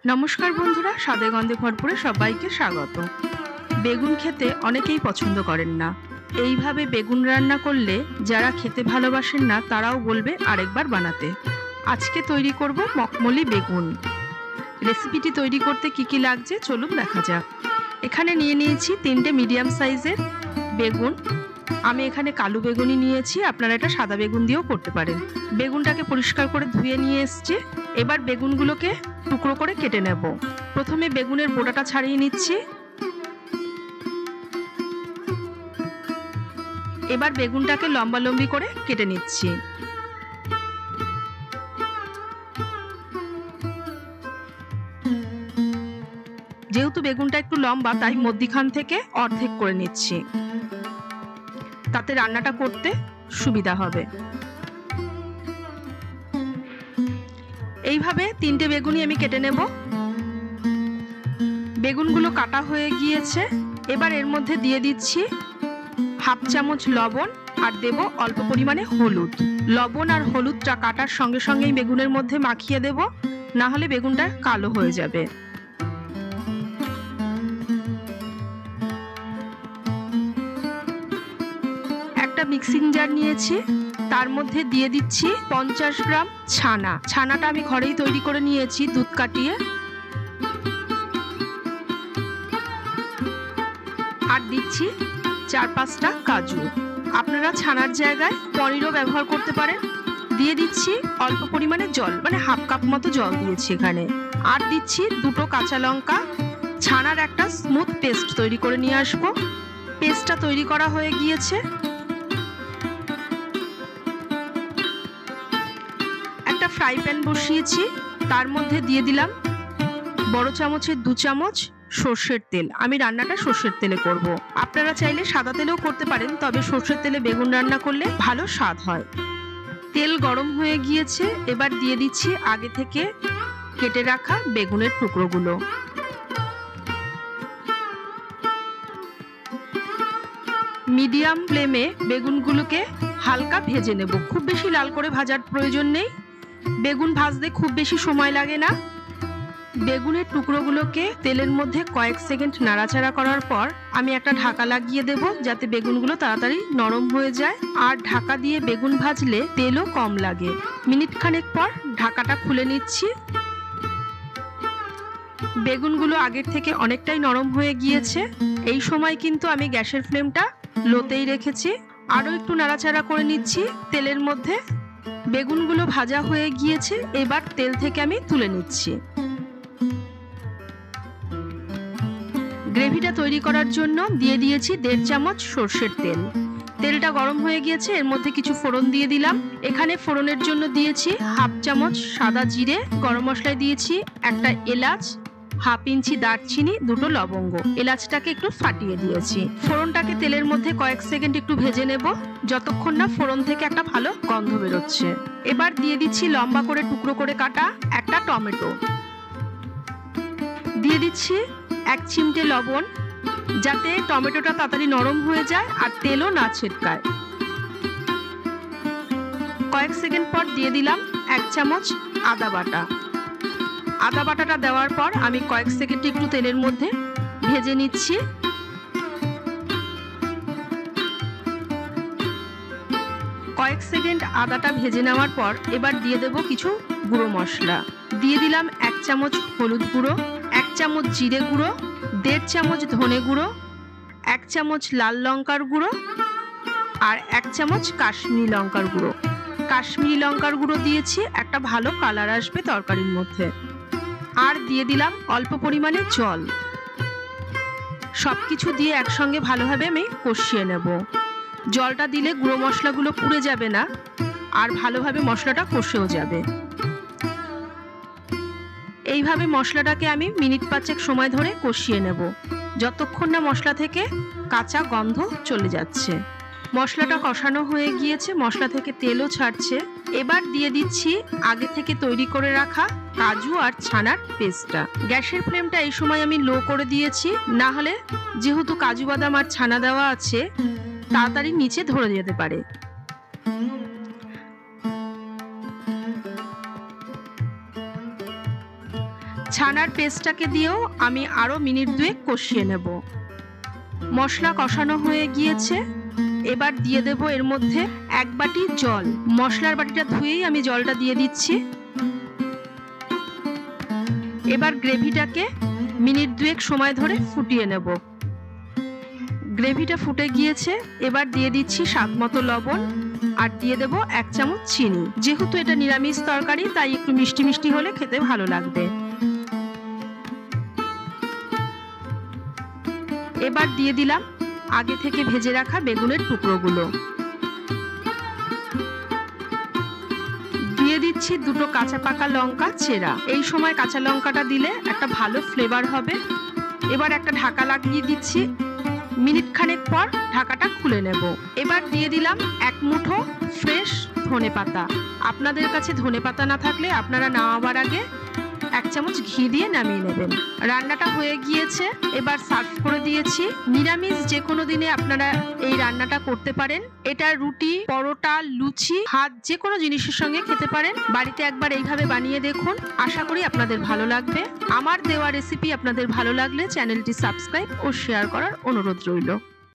নমস্কার বন্ধুরা, স্বাদে গন্ধে ভরপুরে সবাইকে স্বাগত। বেগুন খেতে অনেকেই পছন্দ করেন না। এইভাবে বেগুন রান্না করলে যারা খেতে ভালোবাসেন না তারাও বলবে আরেকবার বানাতে। আজকে তৈরি করব মখমলি বেগুন। রেসিপিটি তৈরি করতে কি কি লাগছে চলুন দেখা যাক। এখানে নিয়ে নিয়েছি 3টে মিডিয়াম সাইজের বেগুন। আমি এখানে কালো বেগুনই নিয়েছি, আপনারা এটা সাদা বেগুন দিয়েও করতে পারেন। বেগুনটাকে পরিষ্কার করে ধুয়ে নিয়ে এসেছি। এবার বেগুনগুলোকে টুকরো করে কেটে নেব। প্রথমে বেগুনের বোটাটা ছাড়িয়ে নিচ্ছি। এবার বেগুনটাকে লম্বা লম্বি করে কেটে নিচ্ছি। যেহেতু বেগুনটা একটু লম্বা তাই মধ্যিখান থেকে অর্ধেক করে নিচ্ছি, তাতে রান্নাটা করতে সুবিধা হবে। এইভাবে 3টে বেগুনই আমি কেটে নেব। বেগুনগুলো কাটা হয়ে গিয়েছে। এবার এর মধ্যে দিয়ে দিচ্ছি হাফ চামচ লবণ আর দেব অল্প পরিমাণে হলুদ। লবণ আর হলুদটা কাটার সঙ্গে সঙ্গেই বেগুনের মধ্যে মাখিয়ে দেব, না হলে বেগুনটা কালো হয়ে যাবে। একটা মিক্সিং জার নিয়েছি, তার মধ্যে দিয়ে দিচ্ছি 50 গ্রাম ছানা। ছানাটা আমি ঘরেই তৈরি করে নিয়েছি দুধ কাটিয়ে। আর দিচ্ছি 4-5টা কাজু। আপনারা ছানার জায়গায় পনিরও ব্যবহার করতে পারেন। দিয়ে দিচ্ছি অল্প পরিমাণে জল, মানে হাফ কাপ মতো জল দিয়েছি এখানে। আর দিচ্ছি 2টো কাঁচা লঙ্কা। ছানার একটা স্মুথ পেস্ট তৈরি করে নিয়ে আসবো। পেস্টটা তৈরি করা হয়ে গিয়েছে। একটা ফ্রাই প্যান বসিয়েছি, তার মধ্যে দিয়ে দিলাম বড় চামচের 2 চামচ সর্ষের তেল। আমি রান্নাটা সর্ষের তেলে করব। আপনারা চাইলে সাদা তেলেও করতে পারেন, তবে সর্ষের তেলে বেগুন রান্না করলে ভালো স্বাদ হয়। তেল গরম হয়ে গিয়েছে। এবার দিয়ে দিচ্ছি আগে থেকে কেটে রাখা বেগুনের টুকরোগুলো। মিডিয়াম ফ্লেমে বেগুনগুলোকে হালকা ভেজে নেব। খুব বেশি লাল করে ভাজার প্রয়োজন নেই। বেগুন ভাজতে খুব বেশি সময় লাগে না। বেগুনের টুকরোগুলোকে তেলের মধ্যে কয়েক সেকেন্ড নাড়াচাড়া করার পর আমি একটা ঢাকা লাগিয়ে দেব, যাতে বেগুনগুলো তাড়াতাড়ি নরম হয়ে যায়। আর ঢাকা দিয়ে বেগুন ভাজলে তেলও কম লাগে। মিনিট খানেক পর ঢাকাটা খুলে নিচ্ছি। বেগুনগুলো আগের থেকে অনেকটাই নরম হয়ে গিয়েছে। এই সময় কিন্তু আমি গ্যাসের ফ্লেমটা লোতেই রেখেছি। আরও একটু নাড়াচাড়া করে নিচ্ছি তেলের মধ্যে। বেগুনগুলো ভাজা হয়ে গিয়েছে। এবার তেল থেকে আমি তুলে নিচ্ছি। গ্রেভিটা তৈরি করার জন্য দিয়ে দিয়েছি 1.5 চামচ সর্ষের তেল। তেলটা গরম হয়ে গিয়েছে, এর মধ্যে কিছু ফোড়ন দিয়ে দিলাম। এখানে ফোড়নের জন্য দিয়েছি হাফ চামচ সাদা জিরে, গরম মশলায় দিয়েছি একটা এলাচ, হাফ ইঞ্চি দারচিনি, 2টো লবঙ্গ। এলাচটাকে একটু ফাটিয়ে দিয়েছি। ফোড়নটাকে তেলের মধ্যে কয়েক সেকেন্ড একটু ভেজে নেব, যতক্ষণ না ফোড়ন থেকে একটা ভালো গন্ধ বেরোচ্ছে। এবার দিয়ে দিচ্ছি লম্বা করে টুকরো করে কাটা একটা টমেটো। দিয়ে দিচ্ছি 1 চিমটে লবণ, যাতে টমেটোটা তাড়াতাড়ি নরম হয়ে যায় আর তেলও না ছিটকায়। কয়েক সেকেন্ড পর দিয়ে দিলাম 1 চামচ আদা বাটা। আদা বাটাটা দেওয়ার পর আমি কয়েক সেকেন্ড একটু তেলের মধ্যে ভেজে নিচ্ছি। কয়েক সেকেন্ড আদাটা ভেজে নেওয়ার পর এবার দিয়ে দেব কিছু গুঁড়ো মশলা। দিয়ে দিলাম 1 চামচ হলুদ গুঁড়ো, 1 চামচ জিরে গুঁড়ো, 1.5 চামচ ধনে গুঁড়ো, 1 চামচ লাল লঙ্কার গুঁড়ো আর 1 চামচ কাশ্মীরি লঙ্কার গুঁড়ো। কাশ্মীরি লঙ্কার গুঁড়ো দিয়েছি, একটা ভালো কালার আসবে তরকারির মধ্যে। আর দিয়ে দিলাম অল্প পরিমাণে জল। সবকিছু দিয়ে একসঙ্গে ভালোভাবে আমি কষিয়ে নেব। জলটা দিলে গুঁড়ো মশলাগুলো পুড়ে যাবে না আর ভালোভাবে মশলাটা কষেও যাবে। এইভাবে মশলাটাকে আমি মিনিট 5 সময় ধরে কষিয়ে নেব, যতক্ষণ না মশলা থেকে কাঁচা গন্ধ চলে যাচ্ছে। মশলাটা কষানো হয়ে গিয়েছে, মশলা থেকে তেলও ছাড়ছে। এবার দিয়ে দিচ্ছি আগে থেকে তৈরি করে রাখা কাজু আর ছানার পেস্টটা। গ্যাসের ফ্লেমটা এই সময় আমি লো করে দিয়েছি, না হলে যেহেতু কাজু বাদাম আর ছানা দেওয়া আছে তাড়াতাড়ি নিচে ধরে যেতে পারে। ছানার পেস্টটাকে দিয়েও আমি আরো মিনিট 2 কষিয়ে নেব। মশলা কষানো হয়ে গিয়েছে, এবার দিয়ে দেব এর মধ্যে 1 বাটি জল। মশলার বাটিটা ধুয়েই আমি জলটা দিয়ে দিচ্ছি। এবার গ্রেভিটাকে মিনিট 2 সময় ধরে ফুটিয়ে নেব। গ্রেভিটা ফুটে গিয়েছে, এবার দিয়ে দিচ্ছি স্বাদ মতো লবণ আর দিয়ে দেব 1 চামচ চিনি। যেহেতু এটা নিরামিষ তরকারি তাই একটু মিষ্টি মিষ্টি হলে খেতে ভালো লাগবে। এবার দিয়ে দিলাম আগে থেকে ভেজে রাখা বেগুনের টুকরোগুলো। দিয়ে দিচ্ছি 2টো কাঁচা পাকা লঙ্কা চেরা। এই সময় কাঁচা লঙ্কাটা দিলে একটা ভালো ফ্লেভার হবে। এবার একটা ঢাকা লাগিয়ে দিচ্ছি। মিনিট খানেক পর ঢাকাটা খুলে নেব। এবার দিয়ে দিলাম 1 মুঠো ফ্রেশ ধনেপাতা। আপনাদের কাছে ধনেপাতা না থাকলে আপনারা নামাবার আগে 1 চামচ ঘি দিয়ে নামিয়ে নেবেন। রান্নাটা হয়ে গিয়েছে, এবার সার্ভ করে দিয়েছি। নিরামিষ যে কোনো দিনে আপনারা এই রান্নাটা করতে পারেন। এটা রুটি, পরোটা, লুচি, ভাত যে কোনো জিনিসের সঙ্গে খেতে পারেন। বাড়িতে একবার এইভাবে বানিয়ে দেখুন, আশা করি আপনাদের ভালো লাগবে। আমার দেওয়া রেসিপি আপনাদের ভালো লাগলে চ্যানেলটি সাবস্ক্রাইব ও শেয়ার করার অনুরোধ রইল।